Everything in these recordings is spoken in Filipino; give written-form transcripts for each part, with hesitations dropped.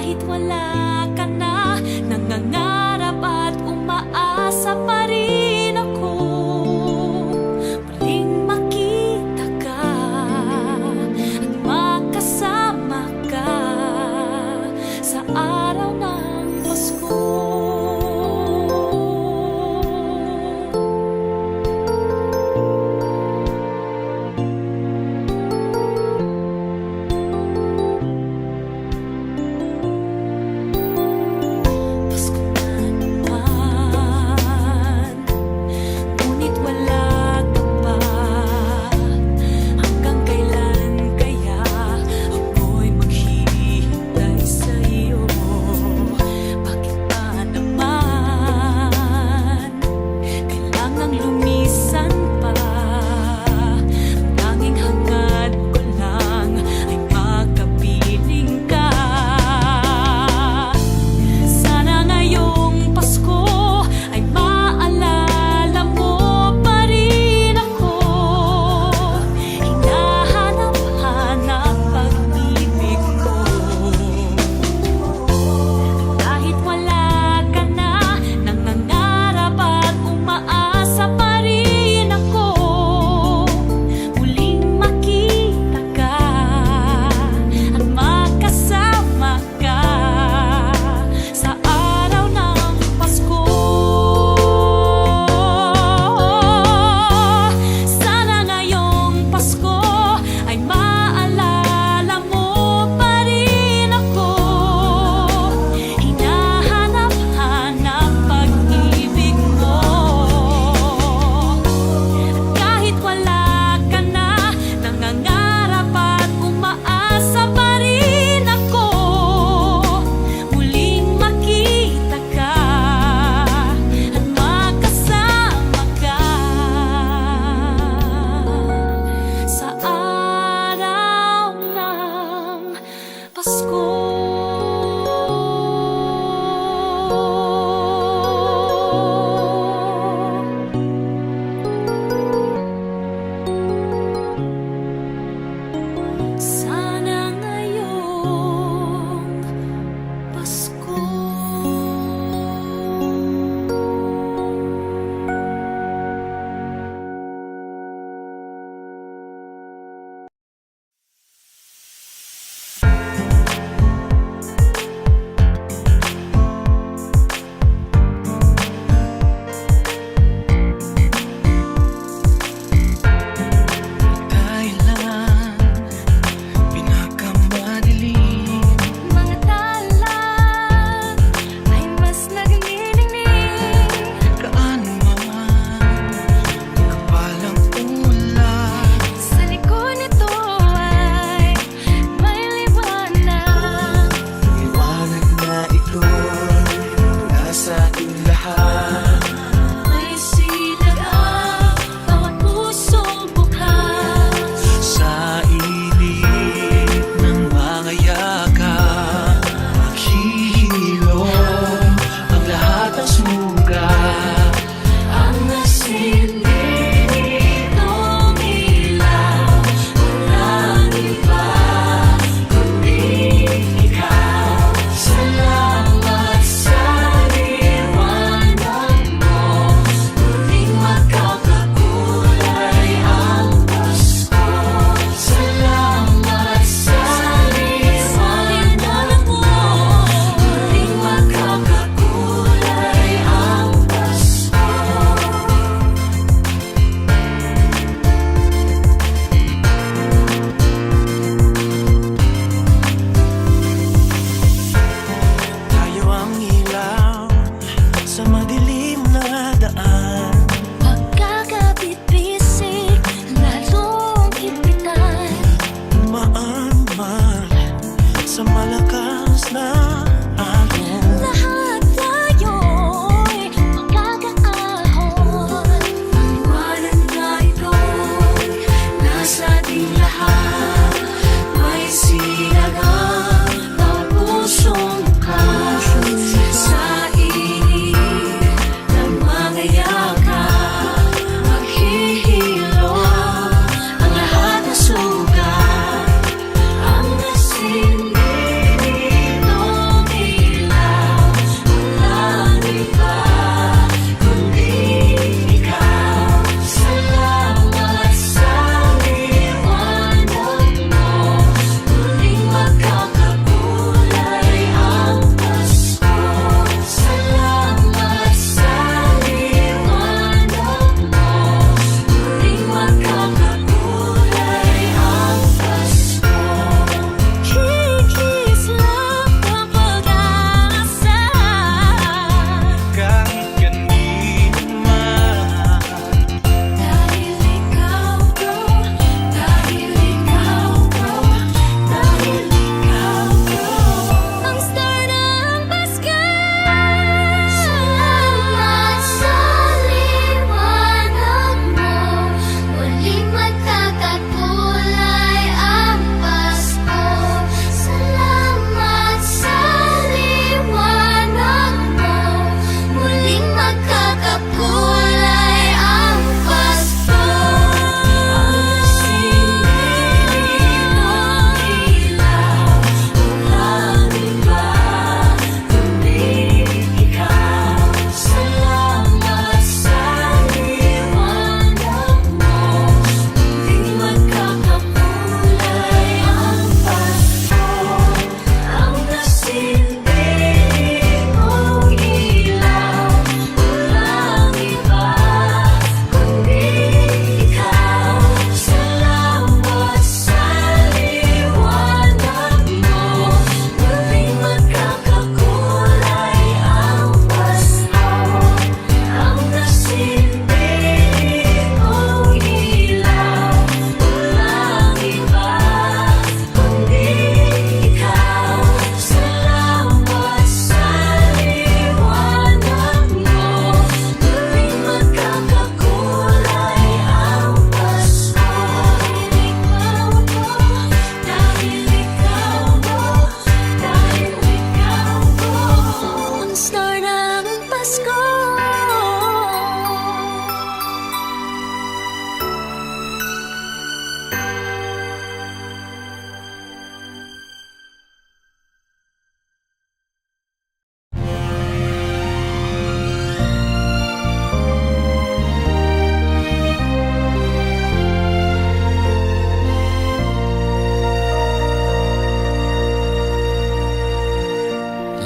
kahit wala ka na, nangangarap at umaasa pa rin ako. Muling makita ka at makasama ka sa araw ng Pasko.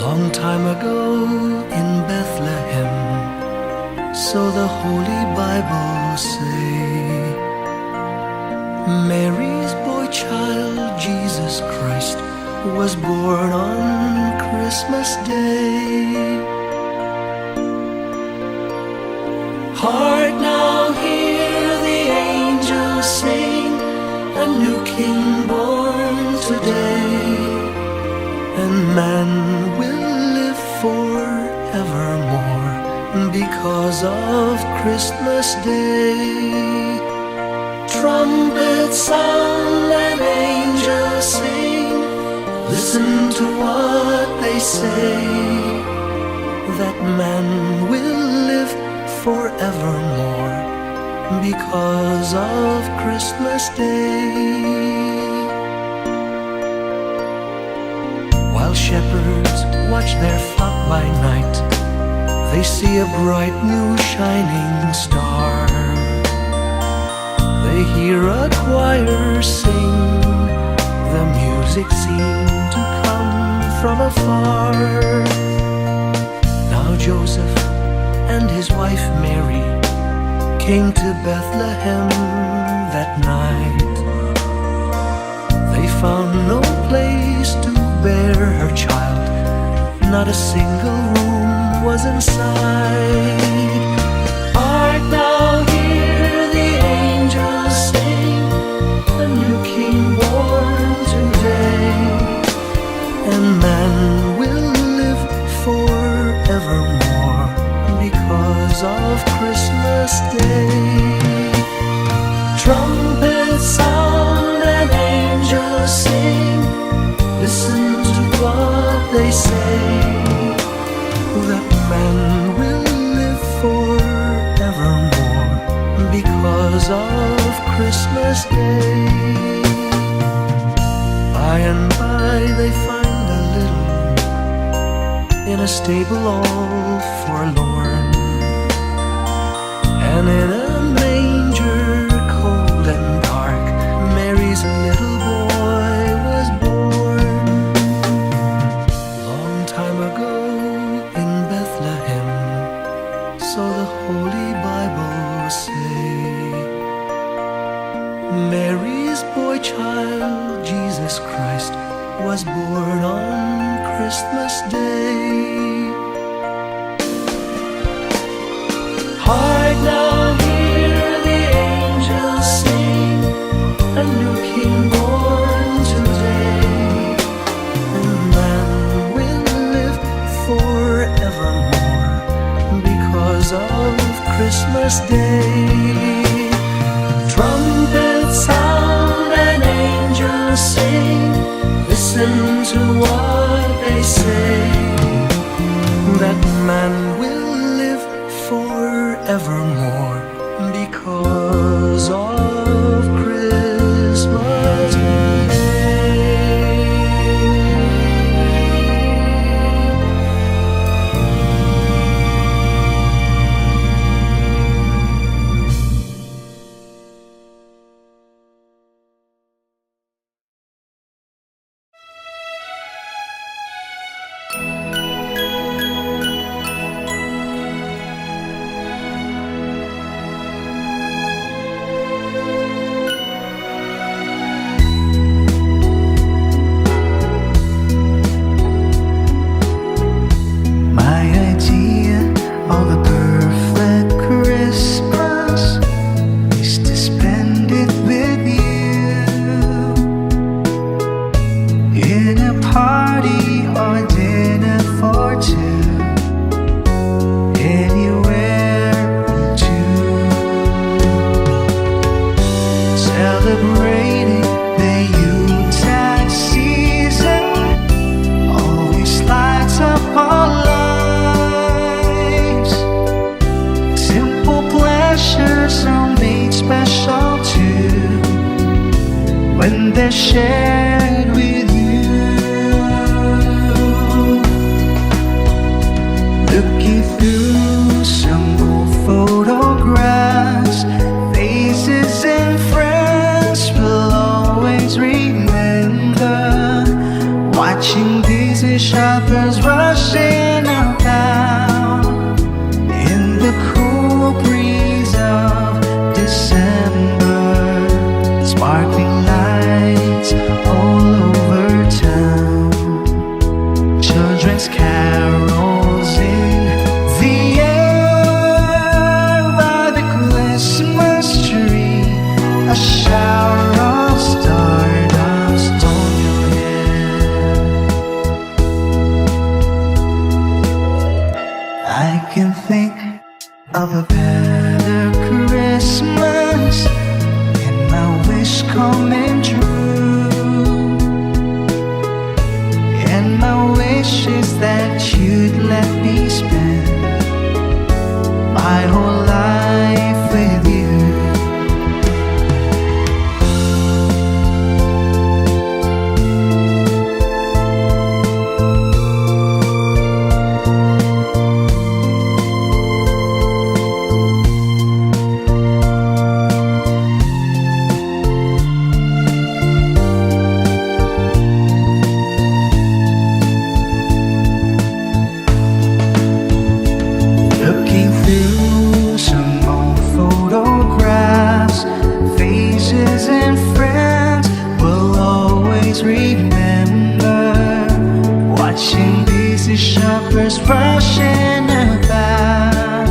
Long time ago in Bethlehem, so the Holy Bible say, Mary's boy child, Jesus Christ, was born on Christmas Day. Hark now, hear the angels sing, a new King born today, and man will live forevermore because of Christmas Day. Trumpets sound and angels sing, listen to what they say, that man will live forevermore because of Christmas Day. While shepherds watch their flock by night, they see a bright new shining star. They hear a choir sing, the music seemed to come from afar. Now Joseph and his wife Mary came to Bethlehem that night. They found no place to bear her child, not a single room was inside. Art thou here, the angels sing, a new King born today, and man will live forevermore because of Christmas Day. Trumpets sound and angels sing, listen to what they say, that man will live forevermore because of Christmas Day. By and by they find a little in a stable all forlorn, and in a manger cold and dark, Mary's little boy was born. Long time ago in Bethlehem, so the Holy Bible say, Mary's boy child, Jesus Christ, was born on Christmas Day. Hark now, hear the angels sing, a new King born today, and man will live forevermore because of Christmas Day. Trumpets sound and angels sing, listen to what they say, that man will live forevermore because of Christmas Day. Celebrating the Yuletide season always lights up our lives. Simple pleasures are made special too when they're shared with you. Looking through some old photographs, faces and friends will always remember. Watching these shoppers rush children's carols in the air by the Christmas tree. A shower of stardust on your hair. I can think of a better Christmas and my wish coming true. And my wish is that you'd let me spend my whole life with you. Looking through some old photographs, faces and friends will always remember. Watching busy shoppers rushing about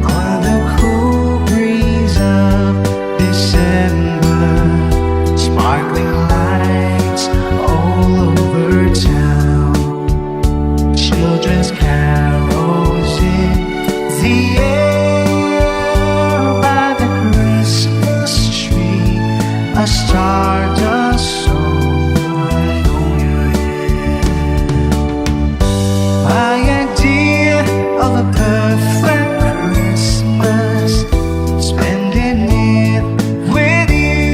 on the cool breeze of December. Sparkling lights all over town, children's carols in the air by the Christmas tree. A stardust song on your head. My idea of a perfect Christmas, spending it with you.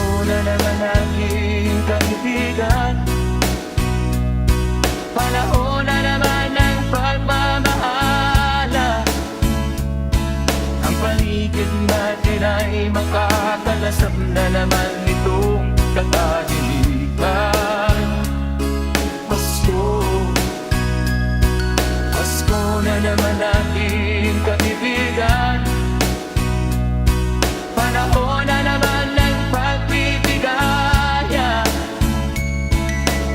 Una naman aking kaibigan, panahon na naman ng pagmamahala. Ang paligid natin ay makakalasap na naman itong katahimikan. Pasko, Pasko na naman aking kaibigan, panahon na naman ng pagbibigaya.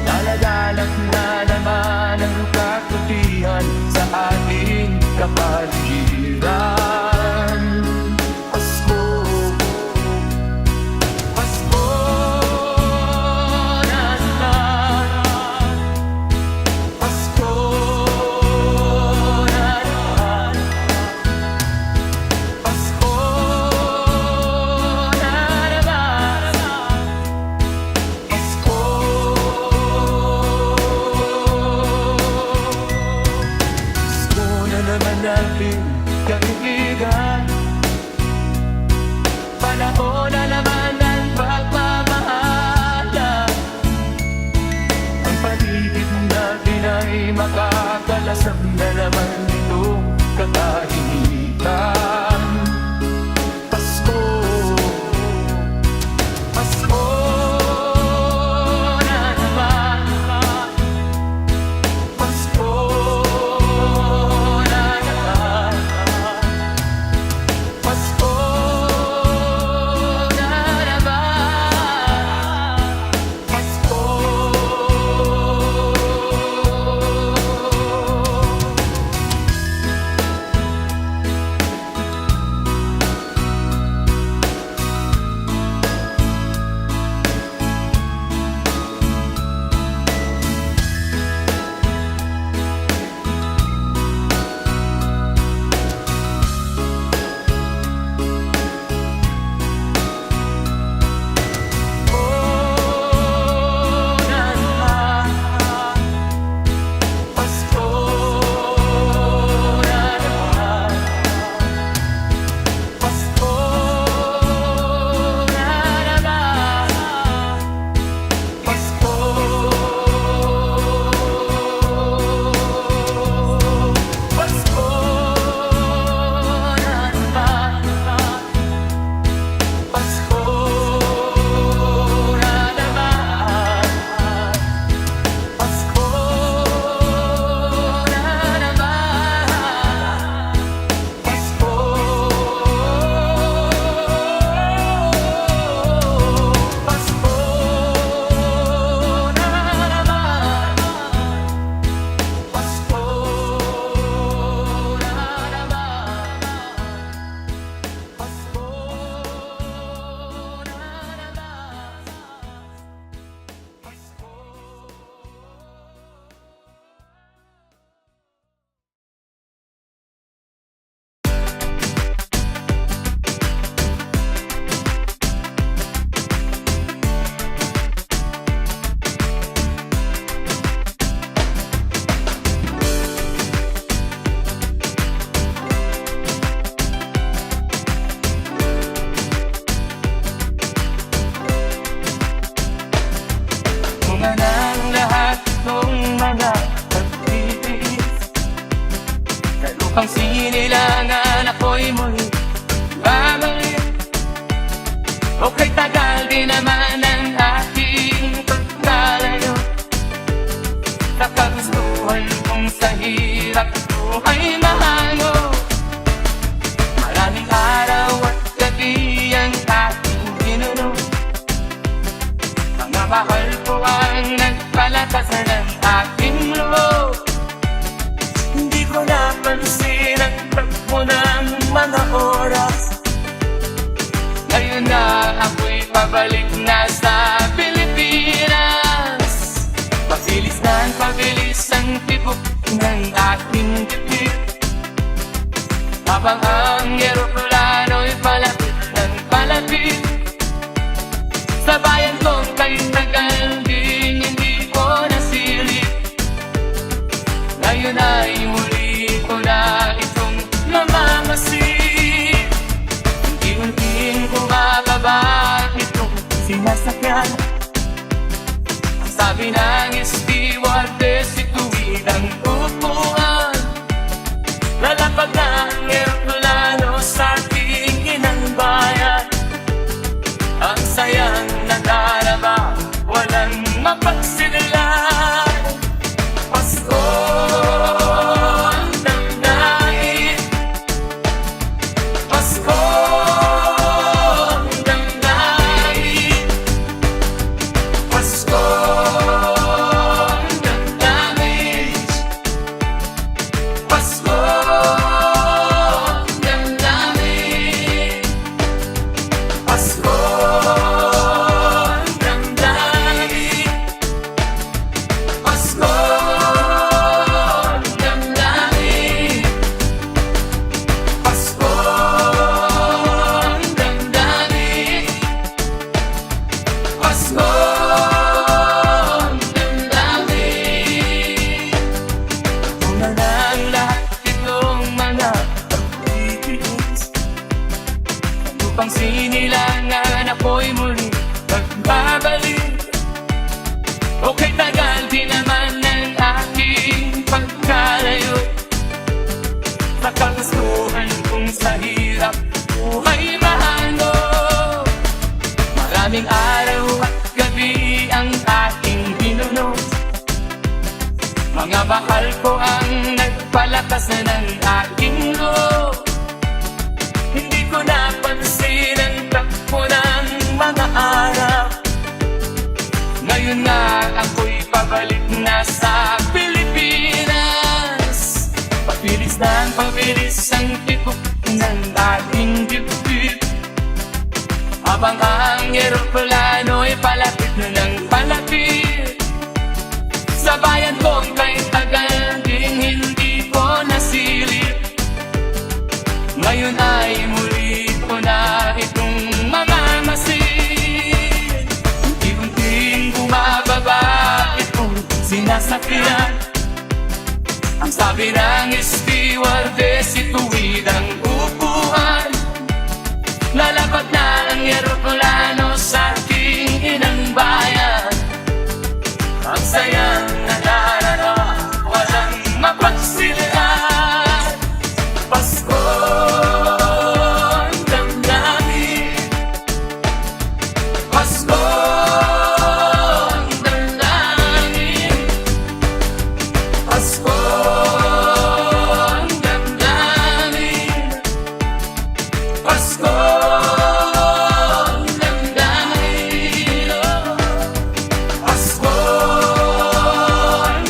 Dalagalak na naman ang kakutihan sa ating kapaligiran. Pasko, Pasko na naman, Pasko na naman, Pasko na naman, Pasko. Pasko na naman aking kaibigan, panahon na naman ng pagmamahala. Ang paligid natin ay makakalasap na naman itong katahimikan. Pasko, Pasko na naman, Pasko na naman, Pasko na naman, Pasko. kung sa hirap buhay mahango. Maraming araw at gabi ang aking ginuno. Mga mahal ko ang nagpalakasan ng aking loob. Hindi ko napansin ang takbo ng mga oras. Ngayon na ako'y pabalik na sa Pilipinas. Pabilis na ang pabilis ang tibok ng aking dibdib, habang ang eroplano'y palapit ng palapit. Sa bayan kong kay tagal din hindi ko nasilip. Ngayon ay muli ko na itong namamasid. Unti-unting bumababa itong sinasakyan. Ang sabi ng stewardess, ituwid ang upuan. Lalapag na ang eroplano sa aking inang bayan. Ang sayang nadarama, walang mapagsilalan. Pasko ang damdamin, Pasko ang damdamin, Pasko ang damdamin, Pasko ang damdamin, Pasko ang damdamin, Pasko ang damdamin, Pasko ang damdamin, Pasko ang damdamin. Una na ang lahat itong mga pag-ibig, upang sinilangan ako'y muli magbabalik. Okay, tagal din naman ng aking pagkalayo. Nakagustuhan kong sa hirap buhay mahango. Maraming araw at gabi ang aking binuno. Mga mahal ko ang nagpalakas na ng aking loob. Hindi ko napansin ang takbo ng mga araw. Ngayon nga ako'y pabalik na sa Pilipinas. Pabilis na ang pabilis ang tibok ng aking dibdib, habang ang eroplano'y palapit na ng palapit. Sa bayan kong kay tagal din hindi ko nasilip. Ngayon ay muli ko na itong mamamasid. Unti-unting bumababa itong sinasakyan. Ang sabi ng stewardess, ituwid ang upuan. Lalapag na ang eroplano sa aking inang bayan. Ang sayang nadarama, walang mapagsilayan. Pasko ang damdamin, Pasko ang damdamin, Pasko ang damdamin, Pasko ang damdamin, Pasko ang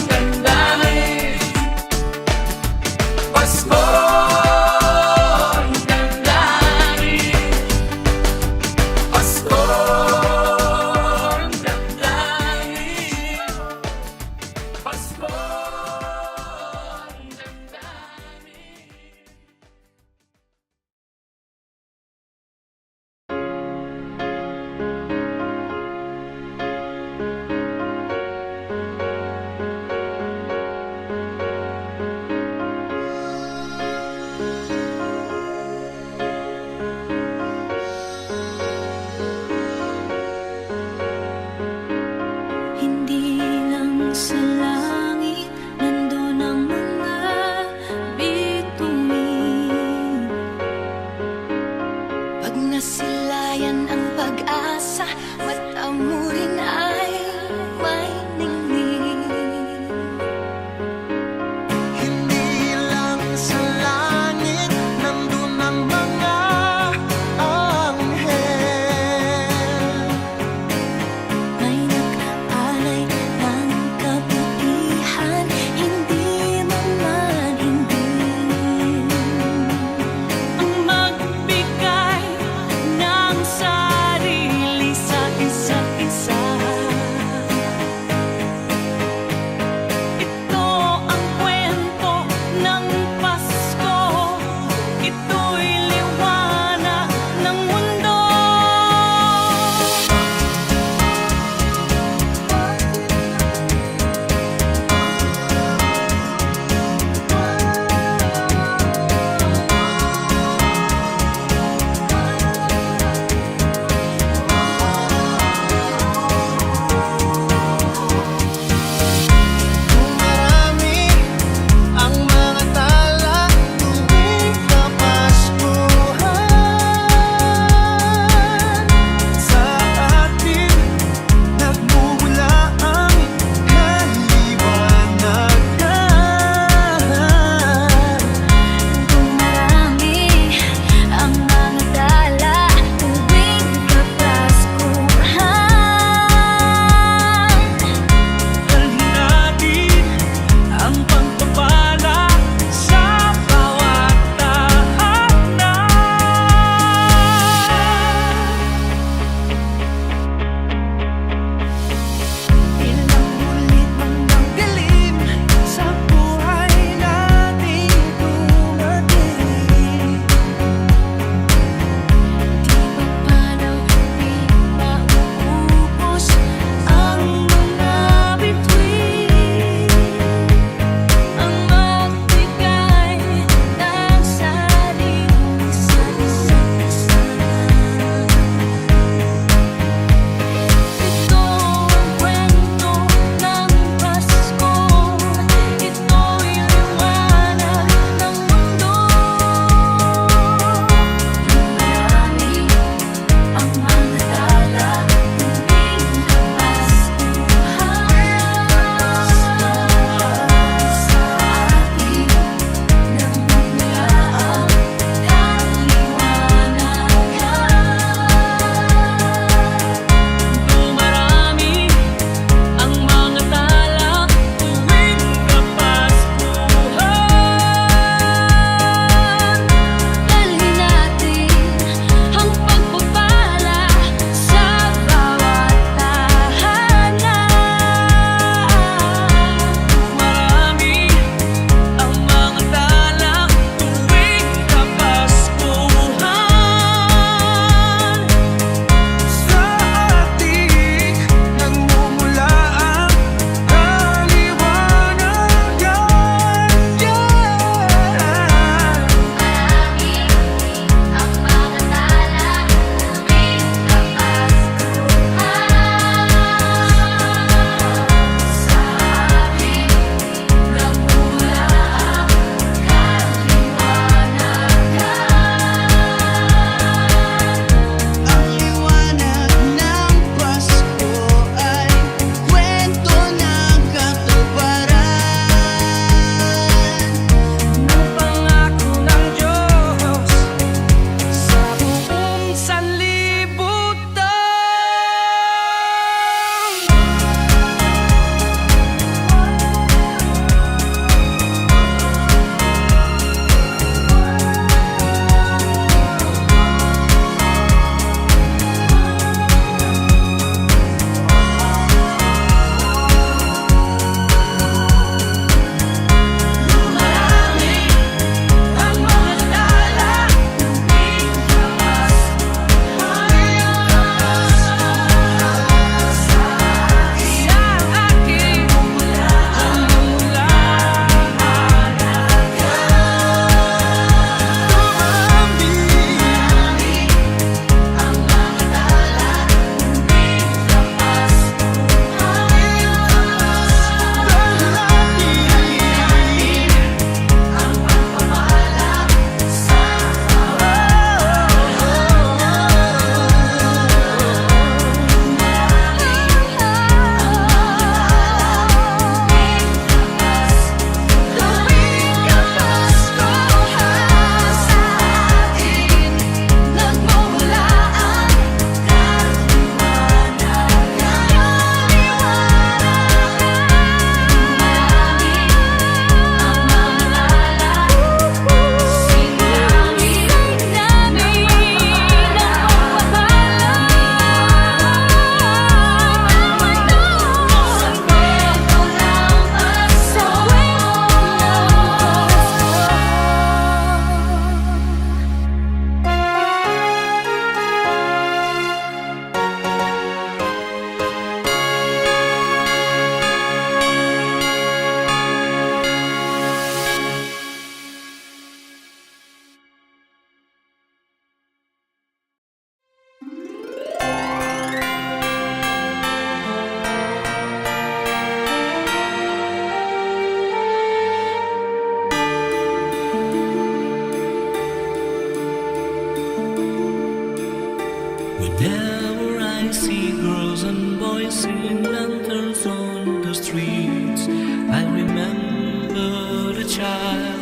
child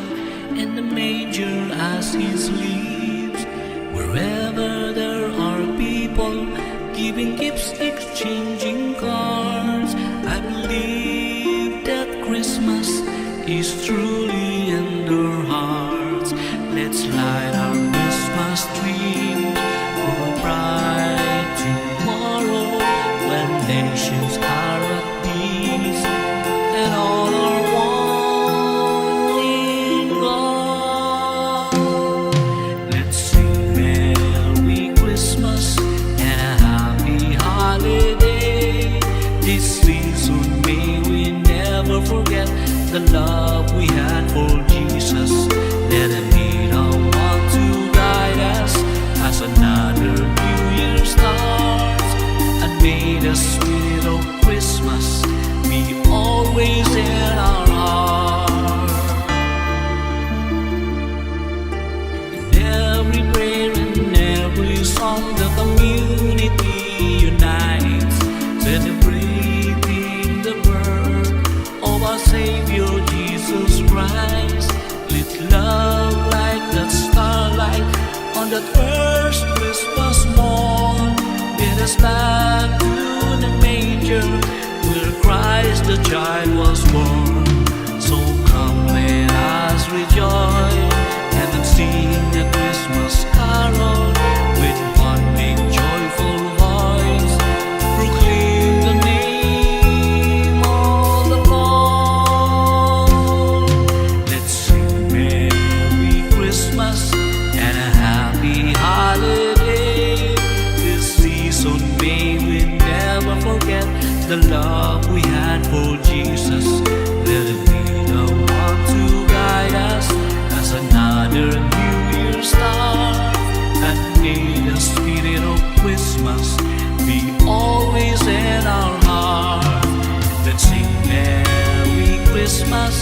in the manger as he sleeps. Wherever there are people giving gifts, exchanging cards, I believe that Christmas is truly in their hearts. Let's light our Christmas tree for a bright tomorrow when nations are at peace and all are one in God. Let's sing Merry Christmas and a Happy Holiday. This season may we never forget the love we had for Jesus. Let him be the one to guide us as another New Year starts, and may the spirit of Christmas be always in our heart. In every prayer and every song, the community unites, celebrating the birth of our Savior Jesus Christ. Let love like that starlight on that first Christmas morn get us back to the manger where Christ the child was born. So come, let us rejoice and then sing a Christmas carol with one big joyful voice. Proclaim the name of the Lord. Let's sing Merry Christmas and a Happy Holiday. This season may we never forget the love we had for Jesus. Let him be the one to guide us as another New Year start, and may the spirit of Christmas be always in our heart. Let's sing Merry Christmas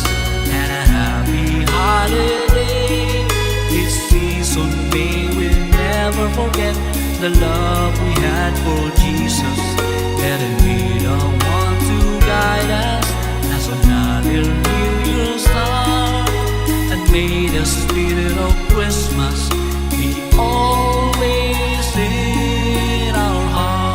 and a Happy Holiday. This season may we never forget the love we had for Jesus. Let him be the one to guide us as another New Year start, and may the spirit of Christmas be always in our heart.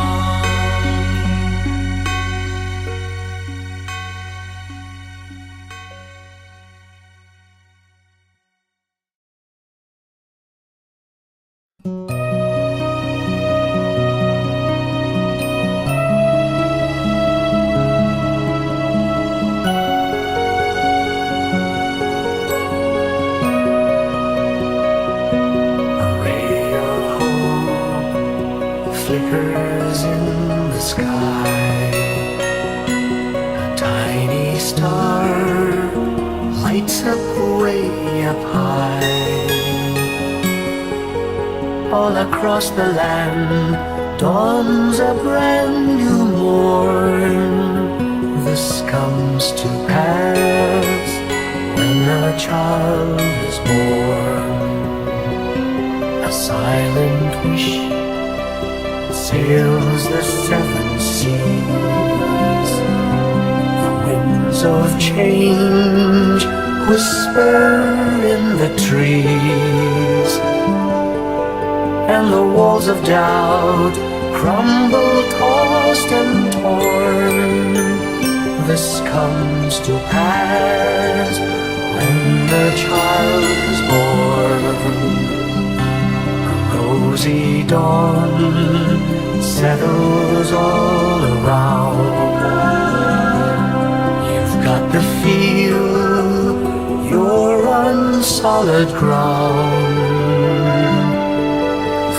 A ray of hope flickers in the sky. A tiny star lights up way up high. All across the land dawns a brand new morn. This comes to pass when a child is born. A silent wish sails the seven seas. The winds of change whisper in the trees, and the walls of doubt crumble, tossed and torn. This comes to pass when the child is born. Rosy dawn settles all around. You've got to feel you're on solid ground.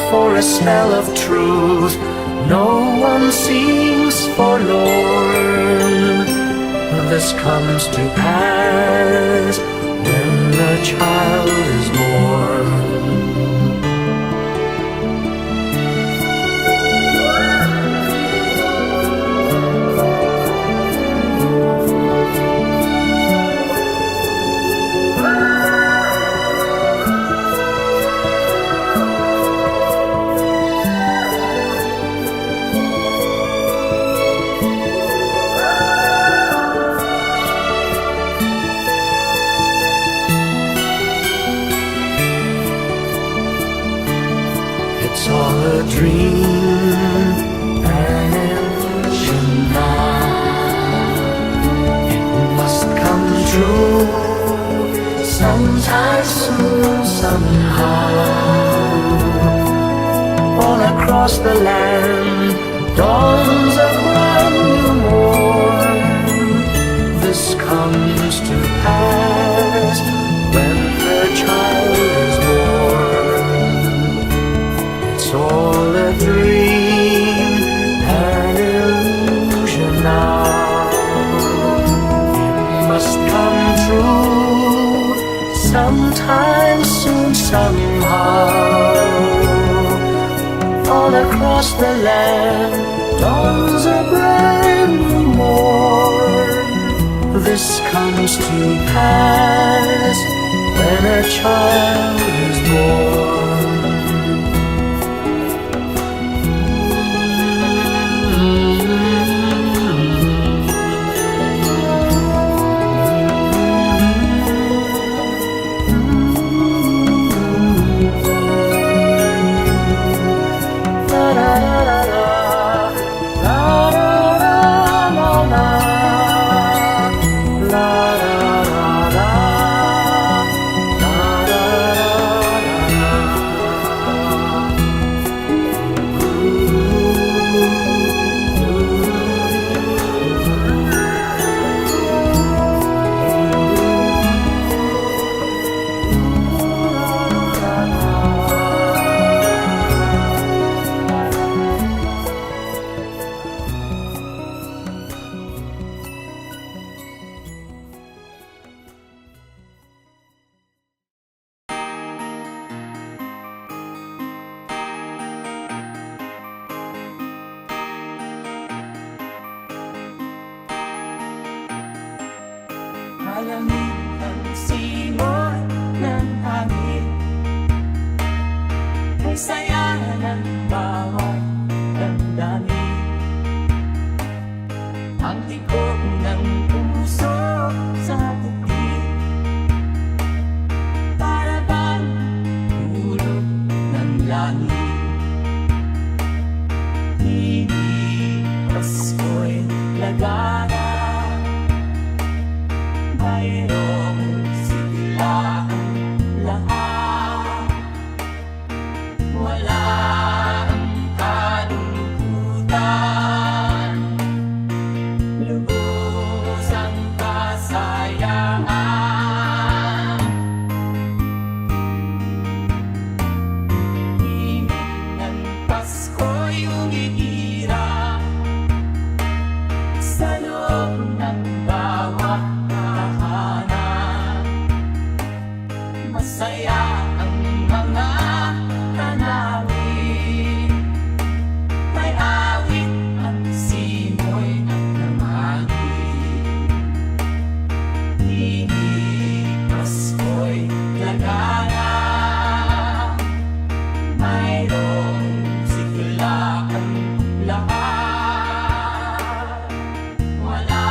For a smell of truth, no one seems forlorn. This comes to pass when the child is born. a dream, an illusion now. It must come true sometime soon, somehow. All across the land dawns a brand new morn. This comes to pass when the child is born. It's all a dream, an illusion now. It must come true sometime soon, somehow. All across the land dawns a brand new morn. This comes to pass when a child is born. Malamig ang simoy ng hangin, ang saya ng bawat damdamin, ang tibok ng puso sa bukid, para bang hulog ng langit. Hindi Pasko'y lagana, mayroong sigla ang lahat. Wala ang kalungkutan, lubos ang kasayahan. Himig ng Pasko'y umiiral sa loob ng bawat tahanan. Masaya ang mga tanawin, may awit at simoy ng hangin. Himig Pasko'y lagana, mayroong sigla ang lahat. Wala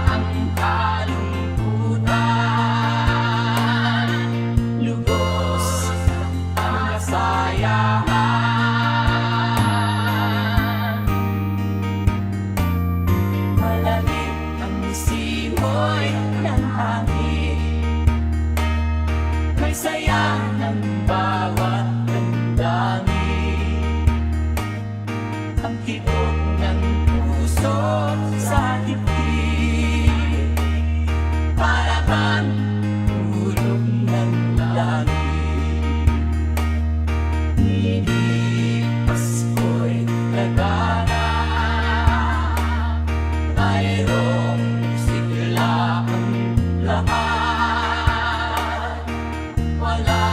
ang kalungkutan, lubos ang kasayahan. Malamig ang simoy ng hangin, may saya ng bawat damdamin, ang tibok ng puso sa dibdib, para bang hulog ng langit. Hindi Pasko'y lagana, mayroong sigla ang lahat. Wala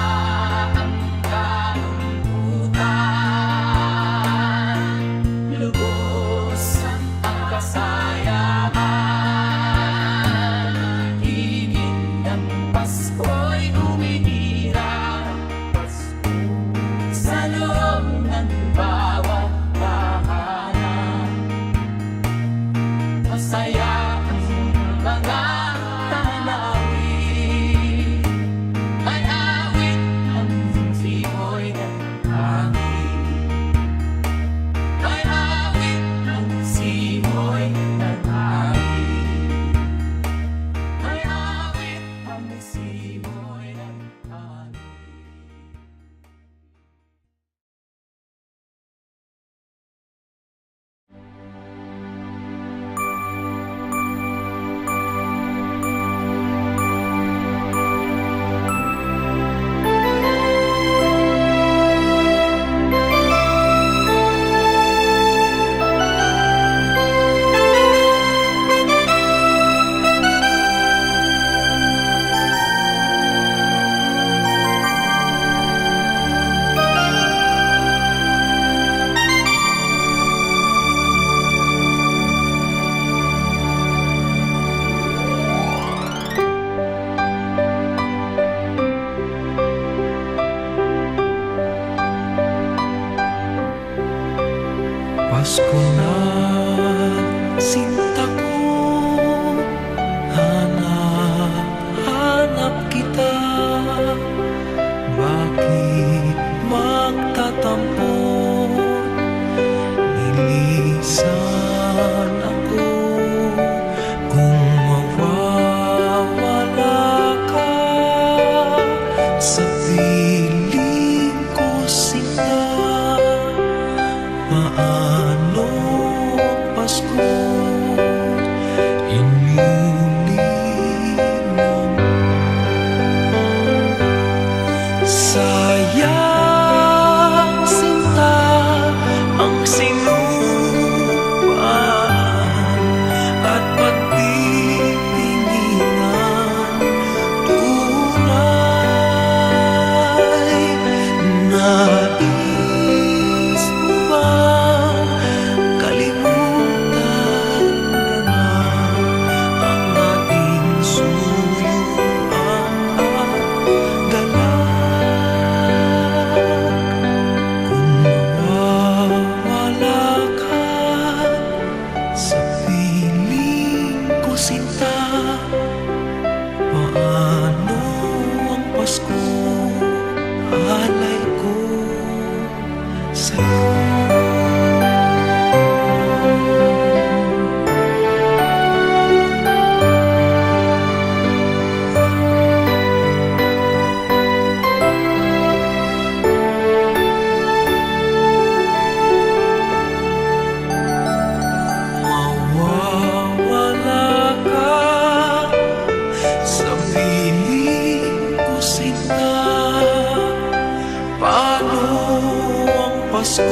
Pasko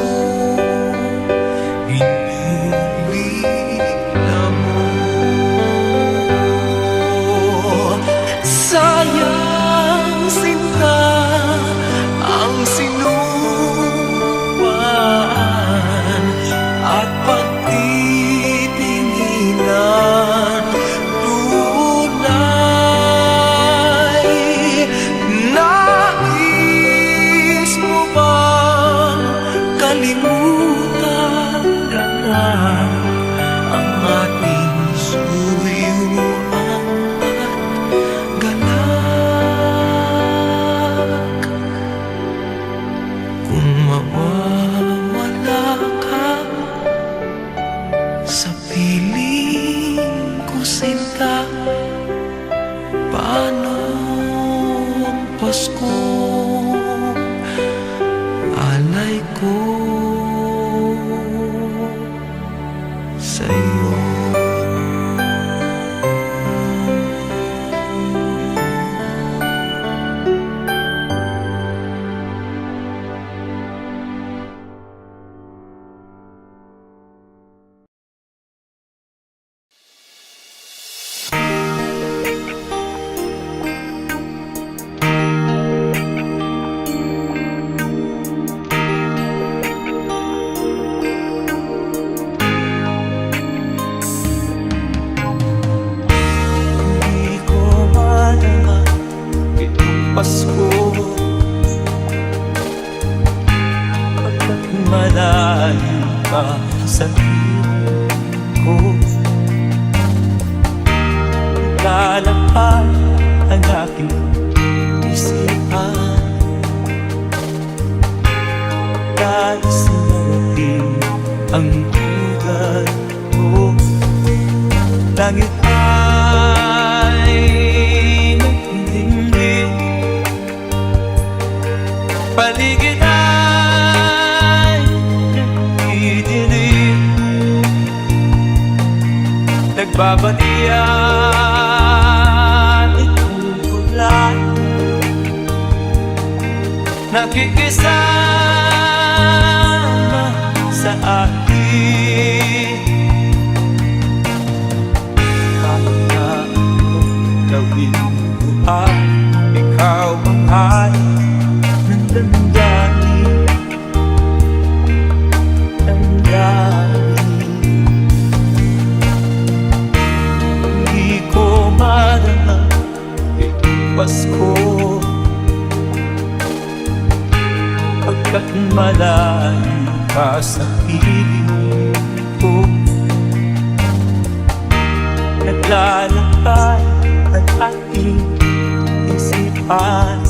inilila mo. Sayang sinta ang sinuman at pagtitinginan tunay. Nais mo bang kalimutan ka na ang ating suyuan at galak? Kung mawawala ka sa piling ko, sinta, paano ang Pasko alay ko sa'yo? Hindi ko malaman itong Pasko pagkat malayo ka sa piling ko. Lalakad ang aking isipan, nais natin ang ugat mo. Langit ay nagdilim, paligid ay nagdidilim, nagbabalian itong ulan, nakikisama sa akin. Gawin buhay, ikaw ang hari ng damdamin, damdamin. Hindi ko marama itong Pasko pagkat malayo ka sa piling ko. Naglalakad ang aking isipan,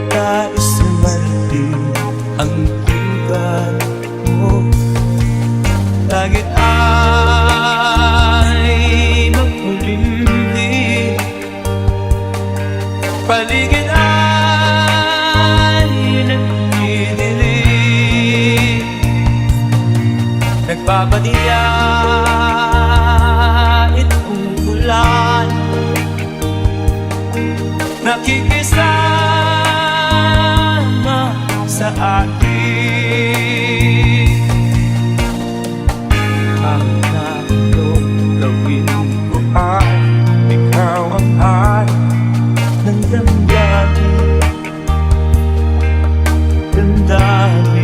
nais sumaling ang ugat mo. Langit ay makulimlim, paligid ay nagdidilim, nagbabalian itong ulan, nakikisama sa akin. Ang nato gawin ko ay ikaw ang hari ng damdamin, damdamin.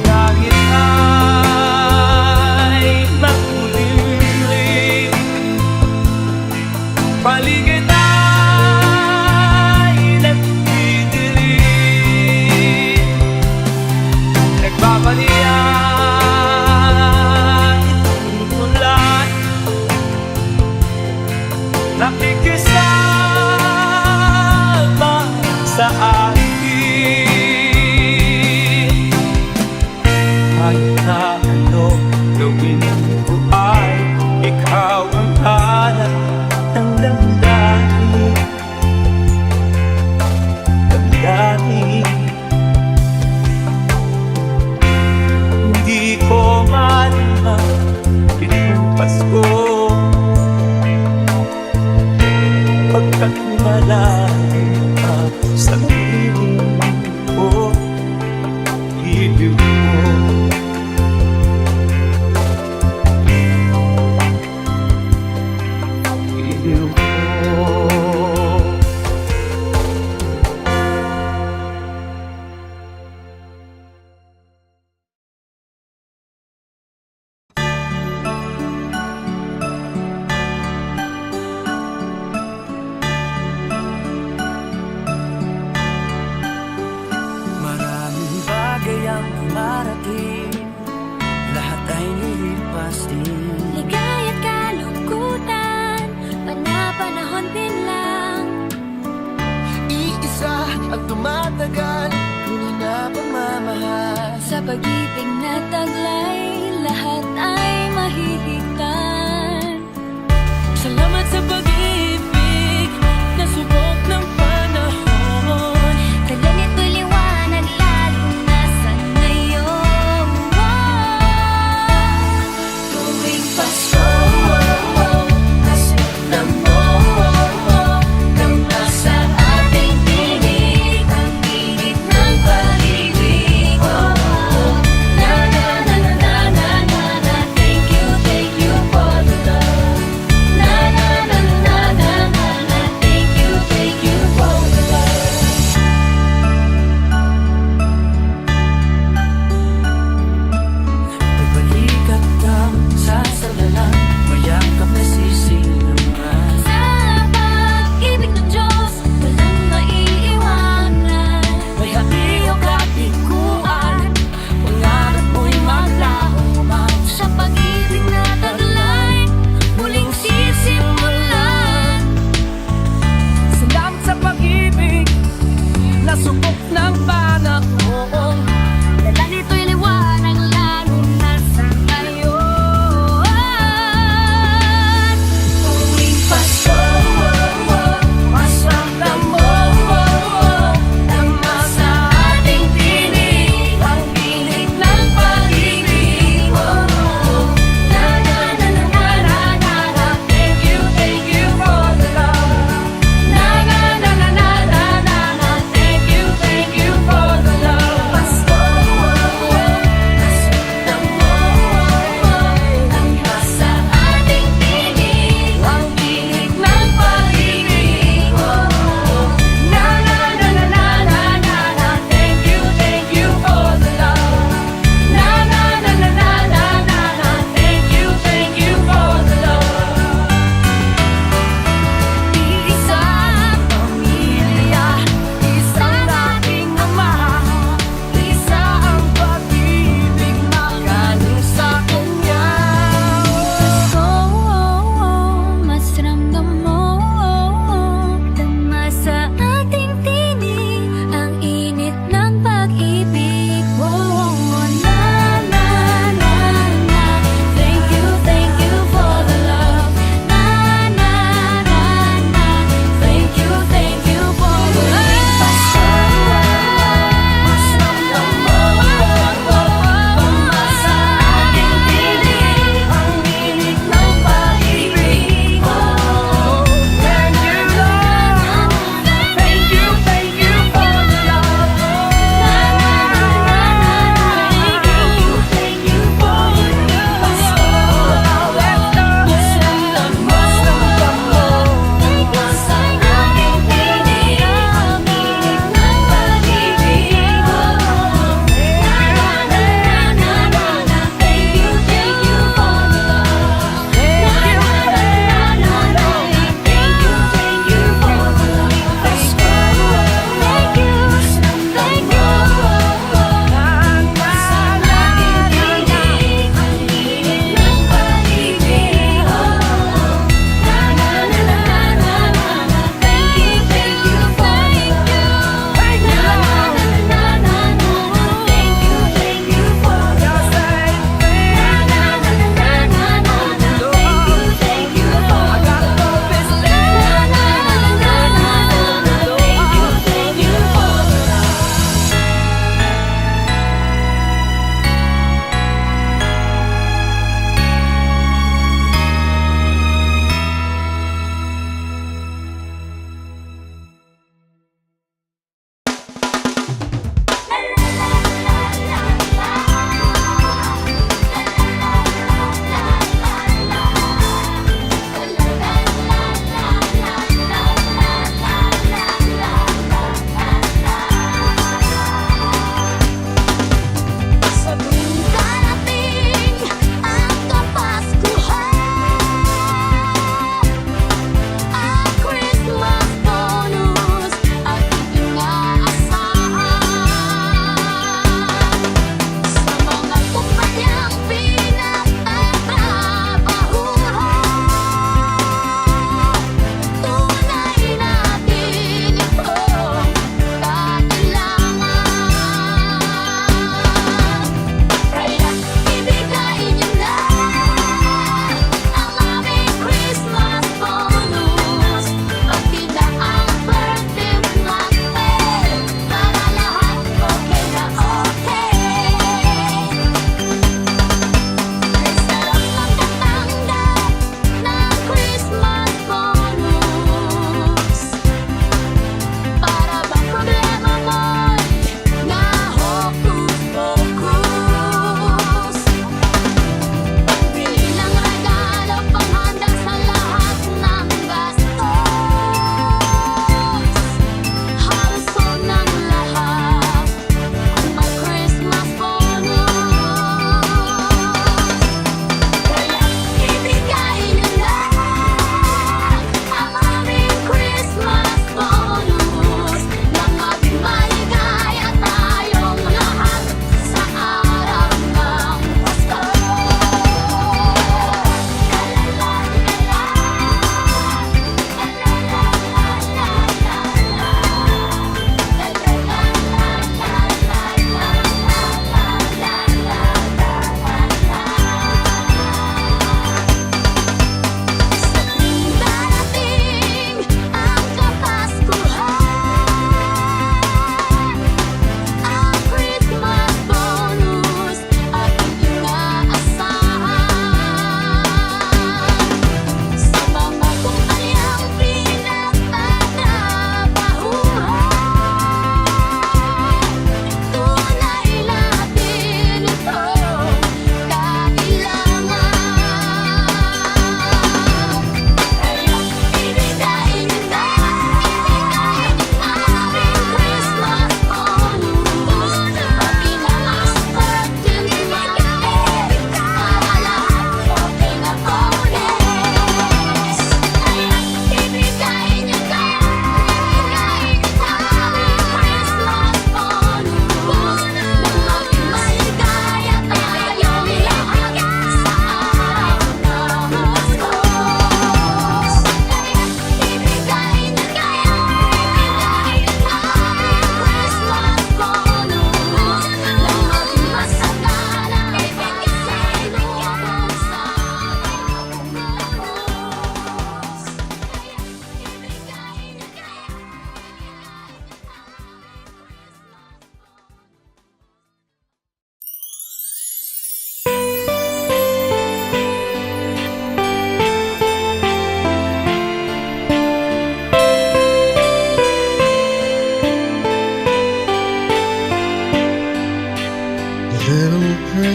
Langit ay makulimlim, paligid ay nagdidilim, nagbabalian itong ulan, nakikisama sa akin. Kahit na ano gawin ko ay ikaw ang hanap ng damdamin, damdamin. Hindi ko malaman itong Pasko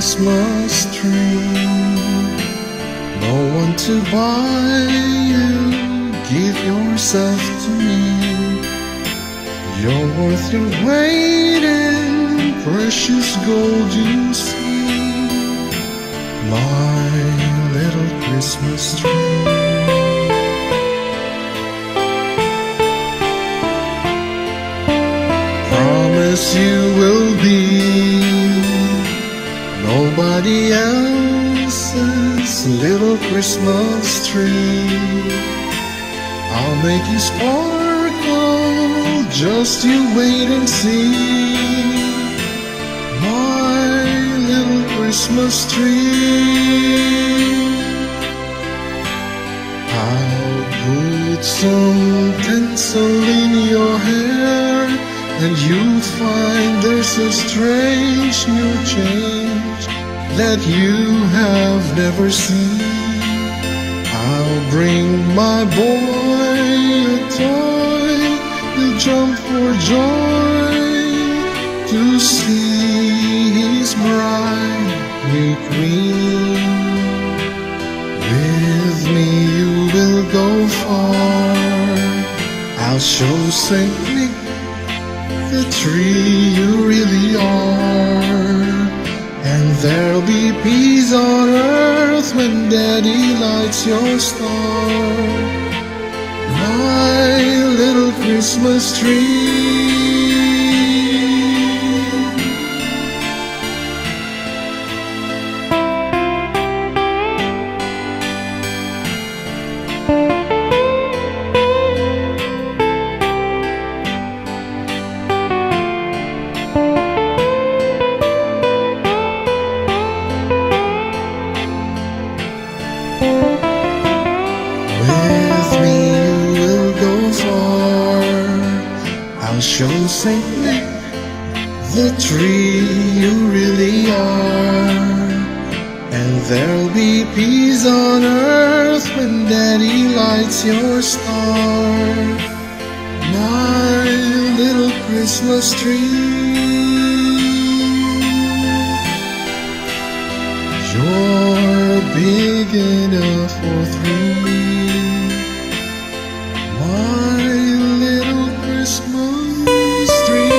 Christmas tree. No one to buy you, give yourself to me. You're worth your weight in precious gold, you see, my little Christmas tree. Promise you will be nobody else's little Christmas tree. I'll make you sparkle, just you wait and see, my little Christmas tree. I'll put some tinsel in your hair, and you'll find there's a strange new change that you have never seen. I'll bring my boy a toy, he'll jump for joy to see his bride, new queen. With me you will go far, I'll show Saint Nick the tree you really are. And there'll be peace on earth when Daddy lights your star, my little Christmas tree. With me you will go far, I'll show Saint Nick the tree you really are. And there'll be peace on earth when Daddy lights your star, my little Christmas tree. You're big enough for three, my little Christmas tree.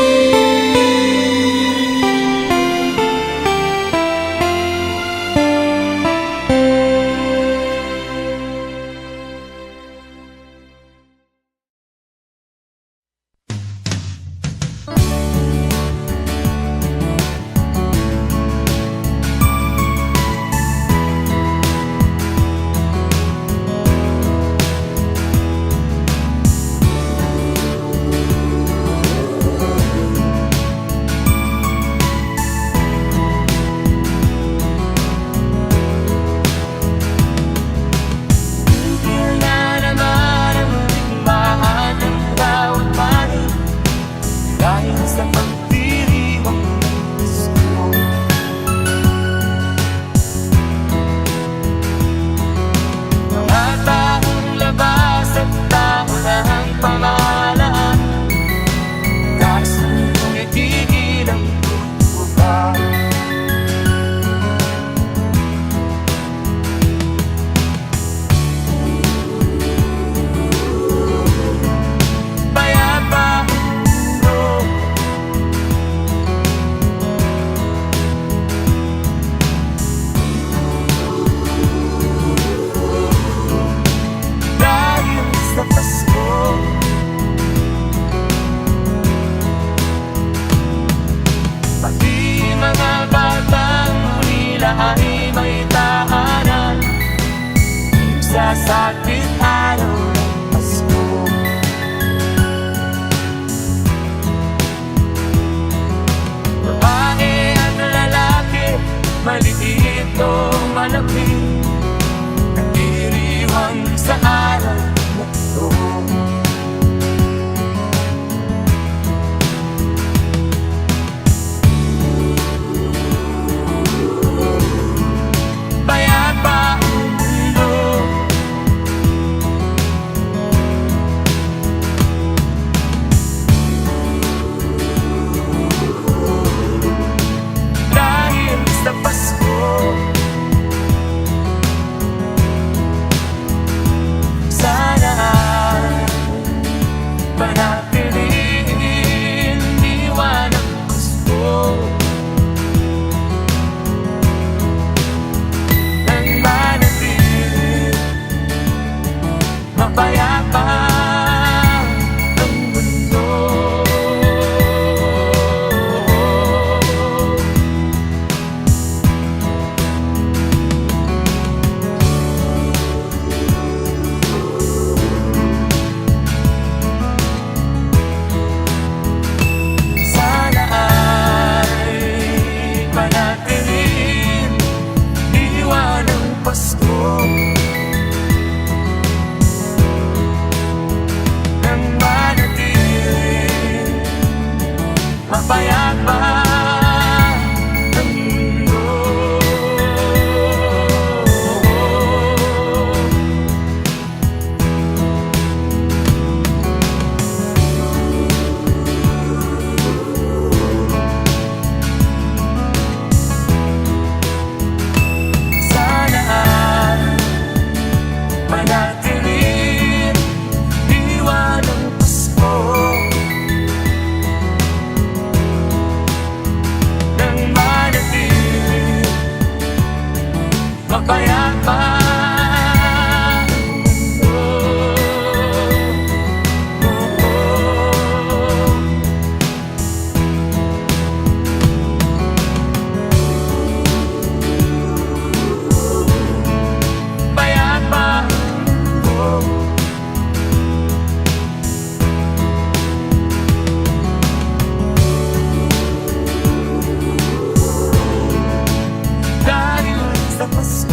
Ay may tahanan sa sakit araw ng Pasko. Babae at lalaki, maliit o malaki, nagdiriwang sa araw na ito. Sa Pasko mapayapa. Payapa. Dahil sa Pasko.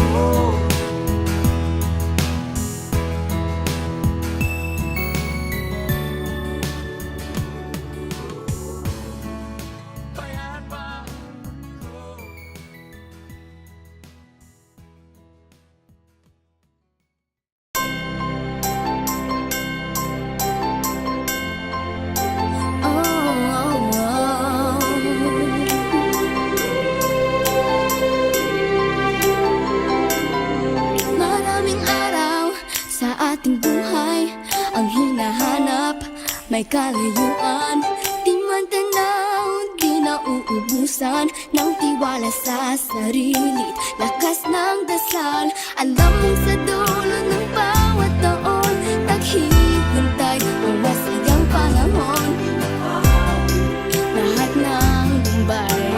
Payapa. Maraming araw sa ating buhay ang hinahanap, may kalayuan. Di man tanaw, di nauubusan ng tiwala sa sarili, lakas ng dasal. Alam mong sa dulo ng bawat taon, naghihintay ang masayang panahon. Lahat ng lumbay,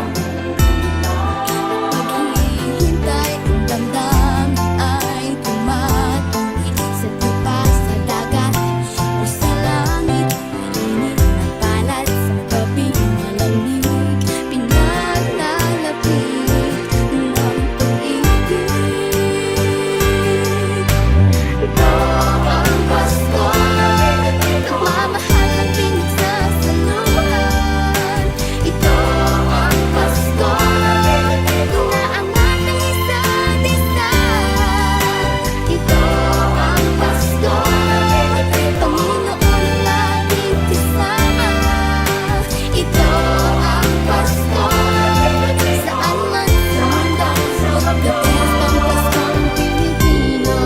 paghihintay, ang damdamin ay tumatuloy sa tupa, sa dagat o sa langit. Init na balat sa gabing malamig, pinaglalapit ng pag-ibig. Ito ang Pasko, nagmamahal ang pinagsasaluhan. Ito ang Pasko, inaangat ng isa't isa. Ito ang Pasko, Panginoon ang laging kasama. Ito ang Pasko, saan man sa mundo, magdating ang Paskong Pilipino.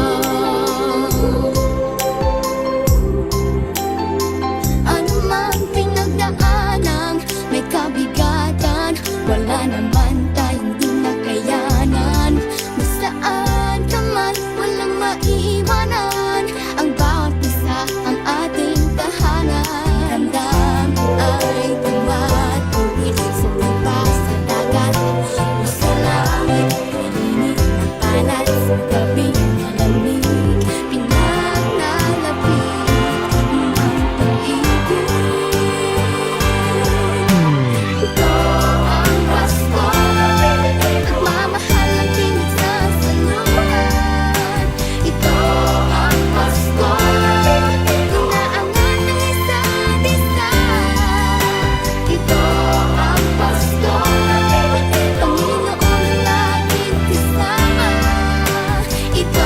Ano mang pinagdaanan, may kabigatan, wala naman tayong di nakayanan. Nasaan ka man, walang maiiwanan, ang bawat isa ang ating tahanan. Ramdam ay tumatuwid sa lupa, sa dagat o sa langit. Init na balat sa gabing malamig, pinaglalapit ng pag-ibig. Ito ang Pasko, nagmamahal ang pinagsasaluhan. Ito ang Pasko, inaangat ng isa't isa. Ito ang Pasko, Panginoon ang laging kasama. Ito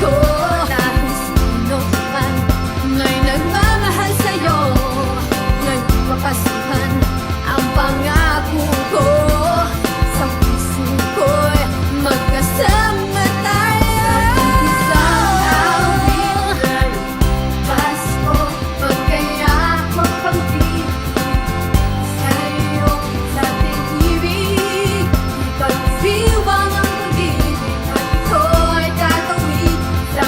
ko na kung sino man may nagmamahal sa'yo. Ngayon papasuhan ang pangako ko. Sa puso ko'y magkasama tayo. Isang awit, Pasko, pagkayakap ang tinig sa'yo, sa ating ibig. Ipagdiwang ang pag-ibig at ito'y tatawid sa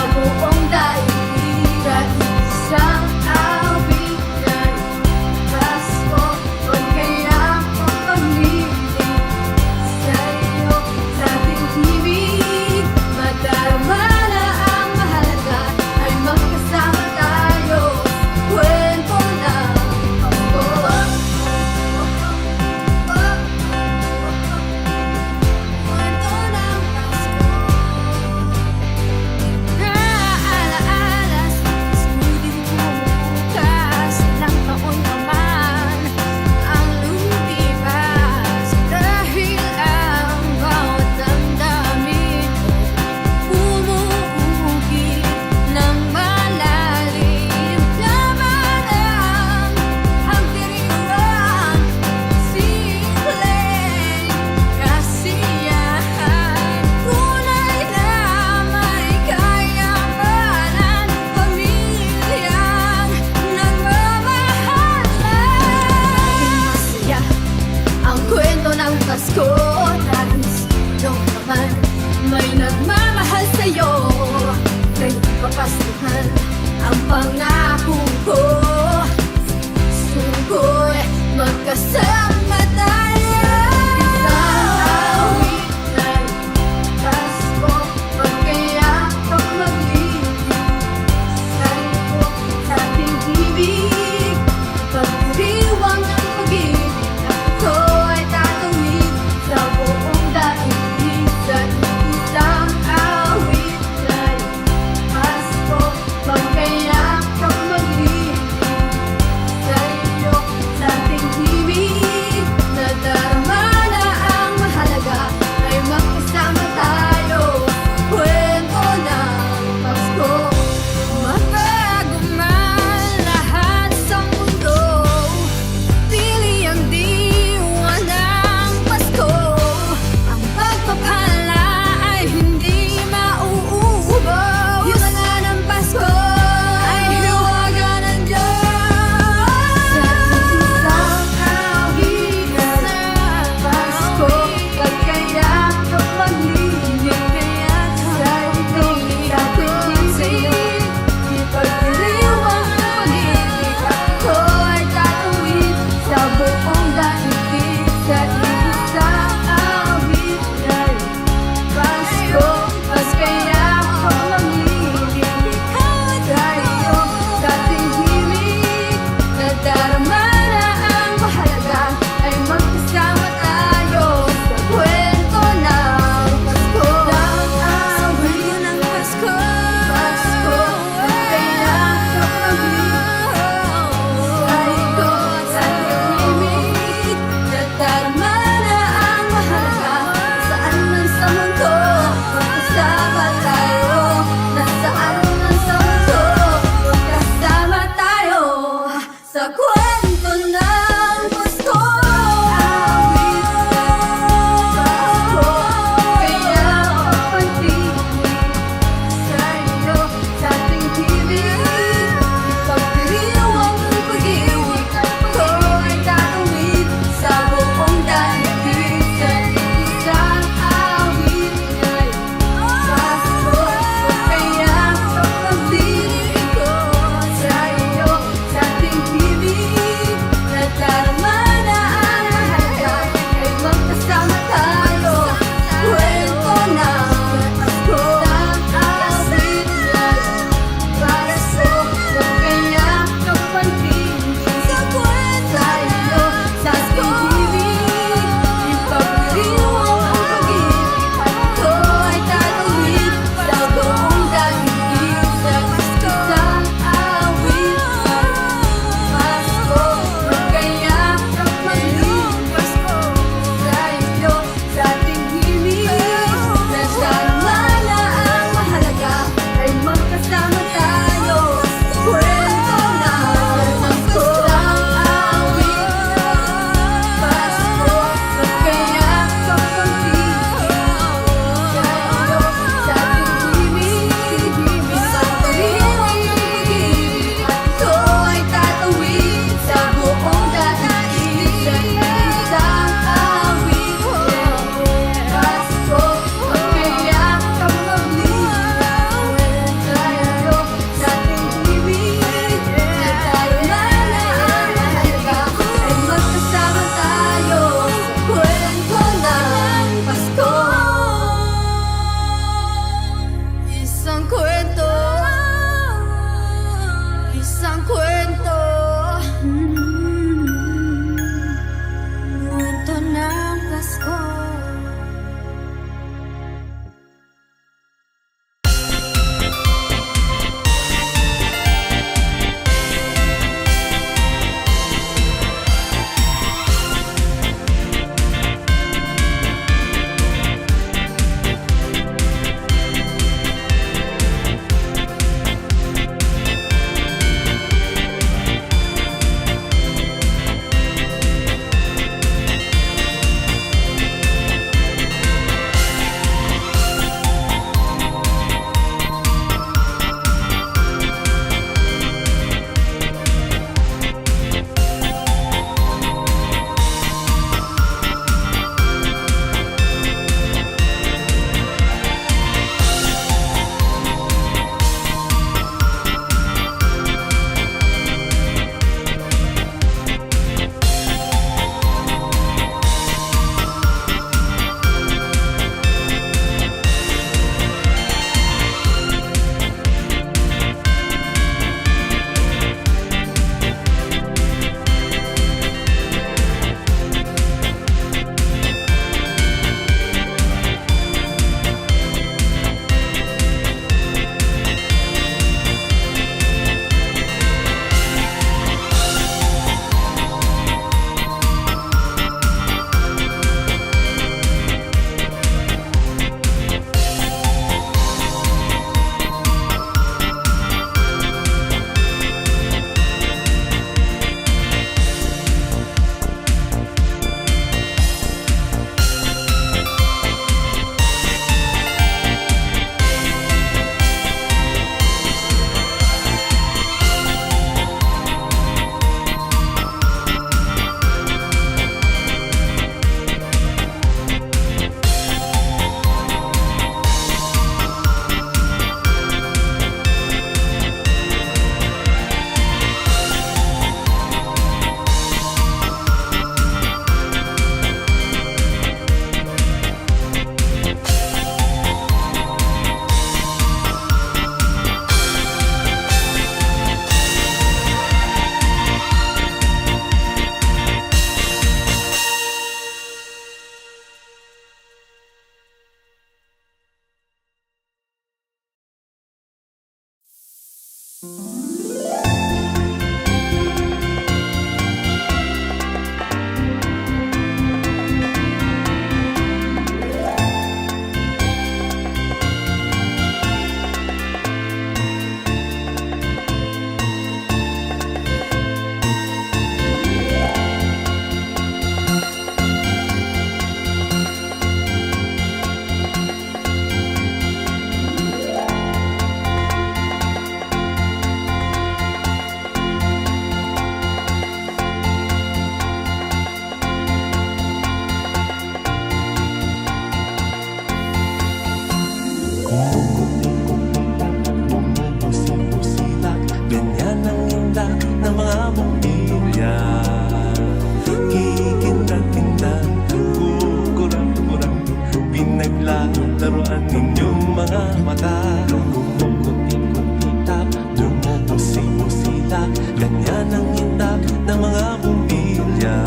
Laruan ninyong mga mata. Ikot-ikot-itap, lumumusik-musitak, ganyan ang hindap ng mga bumilya.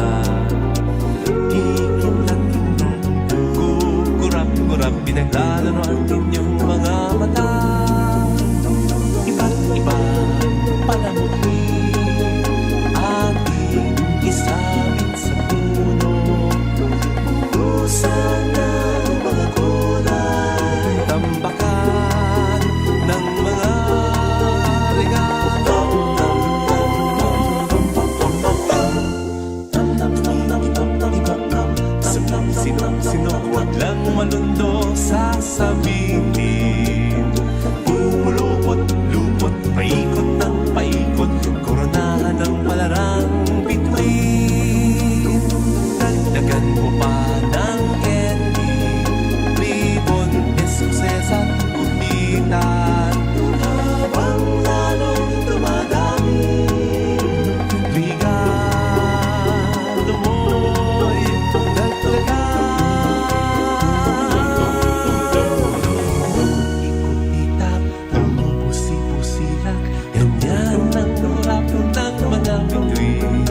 Ikinat-kinat, kukurap-kurap, pinaglalaroan ninyong mga mata. Iba't ibang palamuti, ating isabit sa puno. Pusan ng mga kulay, tambakan ng mga regalo. Sinong-sino, huwag lang malundo sasabihin. Pumulupot-lupot, paikot ng paikot, koronahan ng palarang bituin. Dagdagan mo pa ng candy, ribbon, esuses at guhitan. Habang lalong dumadami, regalo mo'y dagdagan. Ikot-itap, lumubusi-busilak, ganyan ang urap ng mga bituin.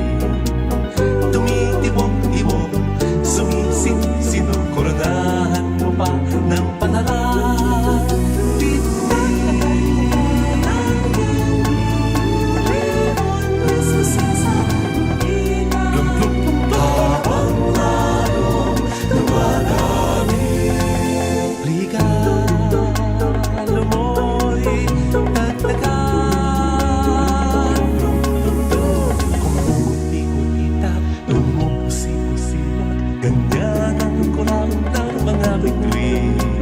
Tumitibok-ibok, sumisin-sino, koronahan mo pa ng panaran. Habang lalong dumadami, regalo mo'y dagdagan. Kumukuti-kutitap, lumubusi-busilak, ganyan ang kurang ng mga bituin.